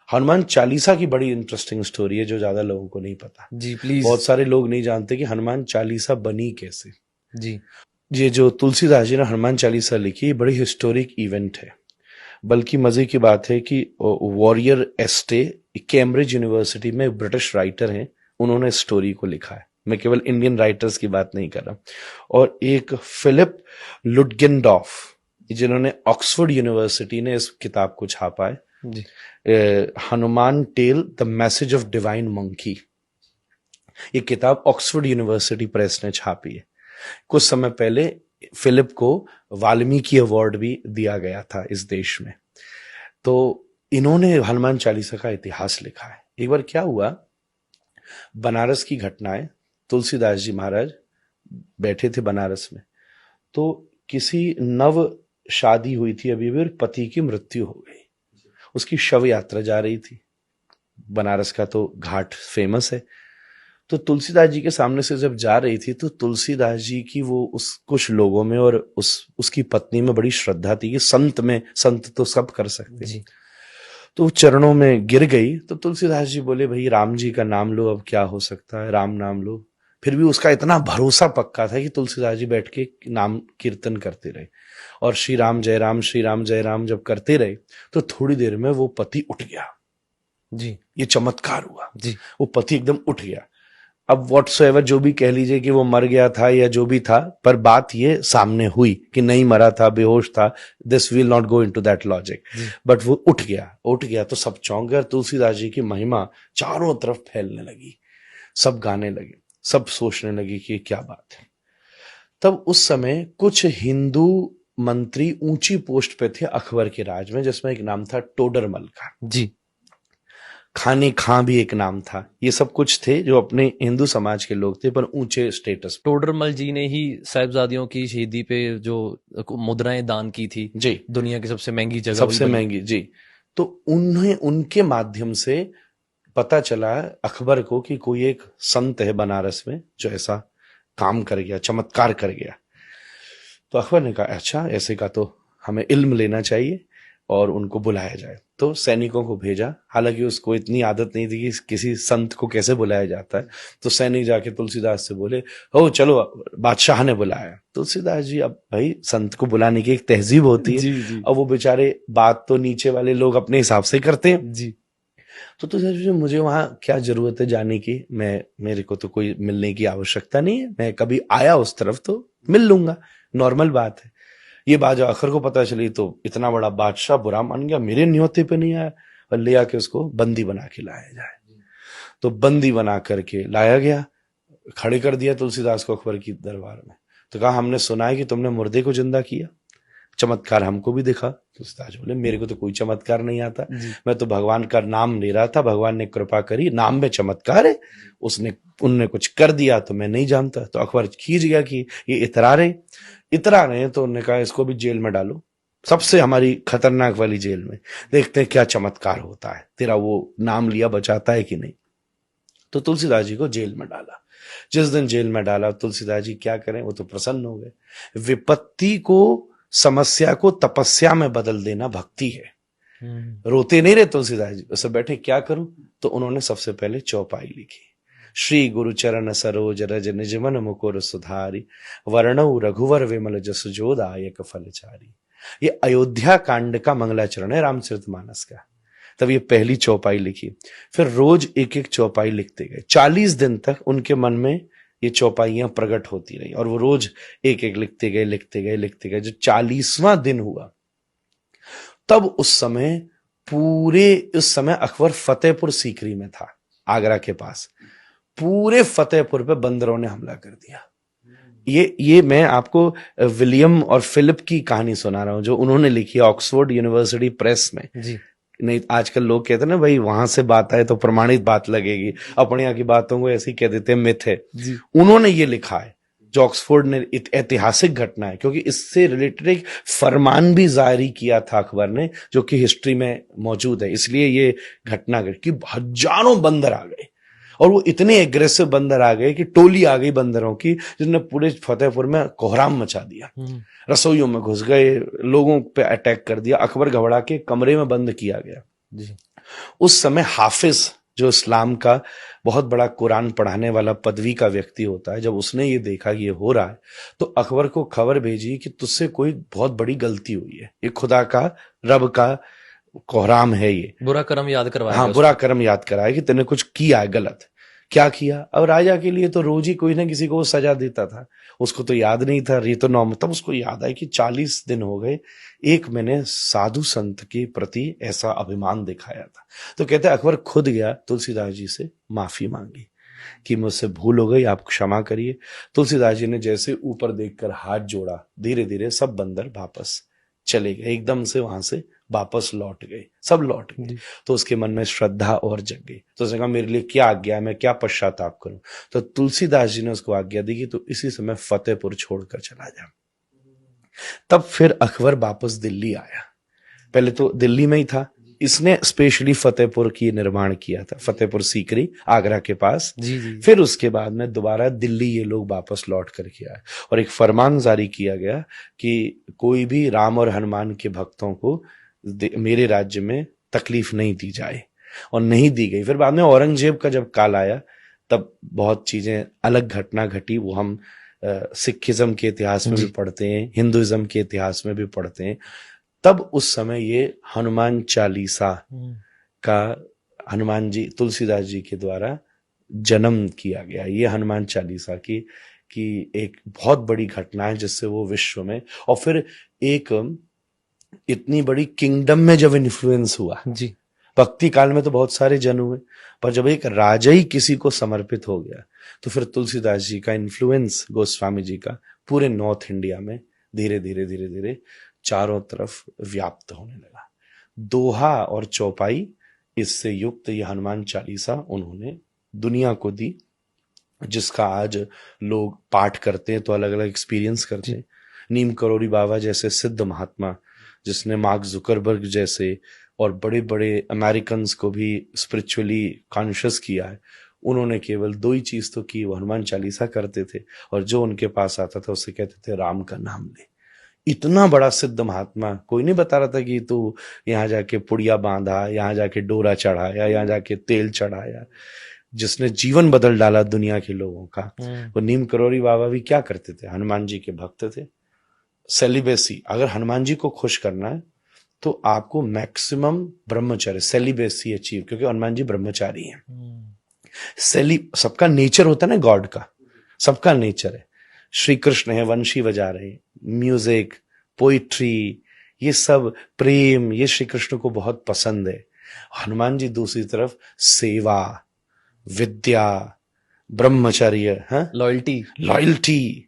हनुमान चालीसा की बड़ी interesting story है जो ज्यादा लोगों को नहीं पता। जी प्लीज। बहुत सारे लोग नहीं जानते कि हनुमान चालीसा बनी कैसे। जी ये जो तुलसीदास जी ने हनुमान चालीसा लिखी, ये बड़ी हिस्टोरिक इवेंट है। बल्कि मजे की बात है कि वॉरियर एस्टे कैम्ब्रिज यूनिवर्सिटी में ब्रिटिश राइटर हैं, उन्होंने स्टोरी को लिखा है। मैं केवल इंडियन राइटर्स की बात नहीं कर रहा। और एक फिलिप लुटगेनडॉर्फ, जिन्होंने ऑक्सफोर्ड यूनिवर्सिटी ने इस किताब को छापा है, जी Hanuman tale the message of divine monkey. ये किताब ऑक्सफोर्ड यूनिवर्सिटी प्रेस ने छापी है। कुछ समय पहले फिलिप को वाल्मीकि अवार्ड भी दिया गया था इस देश में। तो इन्होंने हनुमान चालीसा का इतिहास लिखा है। एक बार क्या हुआ, बनारस की घटनाएं, तुलसीदास जी महाराज बैठे थे बनारस में, तो किसी नव शादी हुई थी अभी भी और पति की मृत्यु हो गई। उसकी शव यात्रा जा रही थी। बनारस का तो घाट फेमस है। तो तुलसीदास जी के सामने से जब जा रही थी तो तुलसीदास जी की वो उस कुछ लोगों में और उसकी पत्नी में बड़ी श्रद्धा थी कि संत तो सब कर सकते हैं। तो वो चरणों में गिर गई। तो तुलसीदास जी बोले, भाई राम जी का नाम लो, अब क्या हो सकता है, राम नाम लो। फिर भी उसका इतना भरोसा पक्का था कि तुलसीदास जी बैठ के नाम कीर्तन करते रहे और श्री राम जय राम श्री राम जय राम जब करते रहे तो थोड़ी देर में वो पति उठ गया। जी ये चमत्कार हुआ। जी वो पति एकदम उठ गया। अब व्हाटसोएवर जो भी कह लीजिए कि वो मर गया था या जो भी था, पर बात ये सामने हुई कि नहीं मरा था, बेहोश था। This will not go into that logic, but वो उठ गया तो सब चौंक गए। तुलसीदास जी की महिमा चारों तरफ फैलने लगी, सब गाने लगे, सब सोचने लगे कि क्या बात है। तब उस समय कुछ हिंदू मंत्री ऊंची पोस्ट पे थे अकबर के राज में, जिसमें एक नाम था टोडरमल का। जी खाने खां भी एक नाम था। ये सब कुछ थे जो अपने हिंदू समाज के लोग थे पर ऊंचे स्टेटस। टोडरमल जी ने ही साहिबजादियों की शहीदी पे जो मुद्राएं दान की थी, जी, दुनिया की सबसे महंगी जगह सबसे वही बनी। महंगी। जी, तो उन्हें उनके माध्यम से पता चला अकबर को कि कोई एक संत है बनारस में जो ऐसा काम कर गया, चमत्कार कर गया। तो अकबर ने कहा, अच्छा ऐसे का तो हमें इल्म लेना चाहिए और उनको बुलाया जाए। तो सैनिकों को भेजा। हालांकि उसको इतनी आदत नहीं थी कि किसी संत को कैसे बुलाया जाता है। तो सैनिक जाके तुलसीदास से बोले, हो चलो, बादशाह ने बुलाया। तुलसीदास जी, अब भाई संत को बुलाने की एक तहजीब होती है। जी जी अब वो बेचारे बात तो नीचे वाले लोग अपने हिसाब से करते हैं। जी तो तुलसीदास जी, मुझे वहां क्या जरूरत है जाने की, मेरे को तो कोई मिलने की आवश्यकता नहीं है, मैं कभी आया उस तरफ तो मिल लूंगा, नॉर्मल बात है। ये बात जब अखर को पता चली तो इतना बड़ा बादशाह बुरा मान गया, मेरे न्योते पे नहीं आया, और ले आके उसको बंदी बना के लाया जाए। तो बंदी बना करके लाया गया, खड़े कर दिया तुलसीदास को अकबर की दरबार में। तो कहा, हमने सुना है कि तुमने मुर्दे को जिंदा किया, चमत्कार हमको भी दिखा। तुलसीदास बोले, मेरे को तो कोई चमत्कार नहीं आता, मैं तो भगवान का नाम ले रहा था, भगवान ने कृपा करी, नाम में चमत्कार है, उनने कुछ कर दिया तो मैं नहीं जानता। तो अकबर खींच गया कि ये इतरा रहे तो उन्होंने कहा, इसको भी जेल में डालो, सबसे हमारी खतरनाक वाली जेल में, देखते हैं क्या चमत्कार होता है, तेरा वो नाम लिया बचाता है कि नहीं। तो तुलसीदास जी को जेल में डाला। जिस दिन जेल में डाला, तुलसीदास जी क्या करें, वो तो प्रसन्न हो गए। विपत्ति को, समस्या को तपस्या में बदल देना भक्ति है। रोते नहीं रहे तुलसीदास जी, उसे बैठे क्या करूं। तो उन्होंने सबसे पहले चौपाई लिखी, श्री गुरु चरण सरोज रज निज मन मुकुर सुधारी, वर्णौ रघुवर विमल जस जो दायक फलचारी। ये अयोध्या कांड का मंगलाचरण है, रामचरितमानस का। तब ये पहली चौपाई लिखी। फिर रोज एक एक चौपाई लिखते गए। 40 दिन तक उनके मन में ये चौपाइयां प्रकट होती रही और वो रोज एक एक लिखते गए। जो 40वां दिन हुआ, तब उस समय अकबर फतेहपुर सीकरी में था, आगरा के पास। पूरे फतेहपुर पे बंदरों ने हमला कर दिया। ये मैं आपको विलियम और फिलिप की कहानी सुना रहा हूं, जो उन्होंने लिखी ऑक्सफोर्ड यूनिवर्सिटी प्रेस में। जी नहीं, आजकल लोग कहते हैं ना, भाई वहां से बात आए तो प्रमाणित बात लगेगी, अपने यहाँ की बातों को ऐसे ही कह देते हैं, मिथ है। उन्होंने ये लिखा है, जो ऑक्सफोर्ड ने, ऐतिहासिक घटना है, क्योंकि इससे रिलेटेड एक फरमान भी जारी किया था अकबर ने, जो कि हिस्ट्री में मौजूद है। इसलिए ये घटना घटी कि हजारों बंदर आ गए, और वो इतने एग्रेसिव बंदर आ गए कि टोली आ गई बंदरों की, जिसने पूरे फतेहपुर में कोहराम मचा दिया। रसोइयों में घुस गए, लोगों पे अटैक कर दिया। अकबर घबरा के कमरे में बंद किया गया। उस समय हाफिज, जो इस्लाम का बहुत बड़ा कुरान पढ़ाने वाला पदवी का व्यक्ति होता है, जब उसने ये देखा कि ये हो रहा है, तो अकबर को खबर भेजी कि तुझसे कोई बहुत बड़ी गलती हुई है, ये खुदा का, रब का कोहराम है ये। बुरा कर्म याद करवाया हाँ, गया बुरा उसको। कर्म याद कराया कि तूने कुछ किया है गलत। क्या किया? अब राजा के लिए तो रोज ही कोई ना किसी को वो सजा देता था, उसको तो याद नहीं था, ये तो नॉर्मल। तब उसको याद आया कि 40 दिन हो गए, एक मैंने साधु संत के प्रति ऐसा अभिमान दिखाया था। तो कहते अकबर खुद गया, तुलसीदास जी से माफी मांगी कि मुझसे भूल हो गई, आप क्षमा करिए। तुलसीदास जी ने जैसे ऊपर देखकर हाथ जोड़ा, धीरे धीरे सब बंदर वापस चले गए, एकदम से वहां से वापस लौट गए, सब लौट गए। तो उसके मन में श्रद्धा और जग गई, तो उसने कहा मेरे लिए क्या आज्ञा है, मैं क्या पश्चाताप करूं। तो तुलसीदास जी ने उसको आज्ञा दी कि तू इसी समय फतेहपुर छोड़कर चला जा। तब फिर अकबर वापस दिल्ली आया, पहले तो दिल्ली में ही था, इसने स्पेशली फतेहपुर की निर्माण किया था, फतेहपुर सीकरी आगरा के पास। जी जी। फिर उसके बाद में दोबारा दिल्ली ये लोग वापस लौट करके आए और एक फरमान जारी किया गया कि कोई भी राम और हनुमान के भक्तों को मेरे राज्य में तकलीफ नहीं दी जाए, और नहीं दी गई। फिर बाद में औरंगजेब का जब काल आया, तब बहुत चीजें अलग घटना घटी, वो हम सिखिज्म के इतिहास में भी पढ़ते हैं, हिंदुइज्म के इतिहास में भी पढ़ते हैं। तब उस समय ये हनुमान चालीसा का, हनुमान जी, तुलसीदास जी के द्वारा जन्म किया गया। ये हनुमान चालीसा की एक बहुत बड़ी घटना है, जिससे वो विश्व में, और फिर एक इतनी बड़ी किंगडम में जब इन्फ्लुएंस हुआ जी। भक्ति काल में तो बहुत सारे जन हुए, पर जब एक राजा ही किसी को समर्पित हो गया, तो फिर तुलसीदास जी का इन्फ्लुएंस, गोस्वामी जी का, पूरे नॉर्थ इंडिया में धीरे धीरे धीरे धीरे चारों तरफ व्याप्त होने लगा। दोहा और चौपाई इससे युक्त ये हनुमान चालीसा उन्होंने दुनिया को दी, जिसका आज लोग पाठ करते हैं तो अलग अलग एक्सपीरियंस करते हैं। नीम करोड़ी बाबा जैसे सिद्ध महात्मा, जिसने मार्क जुकरबर्ग जैसे और बड़े बड़े अमेरिकन को भी स्पिरिचुअली कॉन्शियस किया है, उन्होंने केवल 2 ही चीज तो की, वो हनुमान चालीसा करते थे, और जो उनके पास आता था उससे कहते थे राम का नाम ले। इतना बड़ा सिद्ध महात्मा, कोई नहीं बता रहा था कि तू यहाँ जाके पुड़िया बांधा, यहाँ जाके डोरा चढ़ाया, यहाँ जाके तेल चढ़ाया। जिसने जीवन बदल डाला दुनिया के लोगों का, वो नीम करोड़ी बाबा भी क्या करते थे? हनुमान जी के भक्त थे। सेलिबेसी, अगर हनुमान जी को खुश करना है तो आपको मैक्सिमम ब्रह्मचर्य, सेलिबेसी अचीव, क्योंकि हनुमान जी ब्रह्मचारी हैं। सबका नेचर होता है ना, गॉड का सबका नेचर है। श्री कृष्ण है, वंशी बजा रहे, म्यूजिक, पोइट्री, ये सब प्रेम, ये श्री कृष्ण को बहुत पसंद है। हनुमान जी दूसरी तरफ सेवा, विद्या, ब्रह्मचर्य, लॉयल्टी,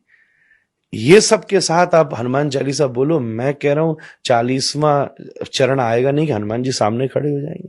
ये सब के साथ आप हनुमान चालीसा बोलो, मैं कह रहा हूं 40वां चरण आएगा नहीं कि हनुमान जी सामने खड़े हो जाएंगे।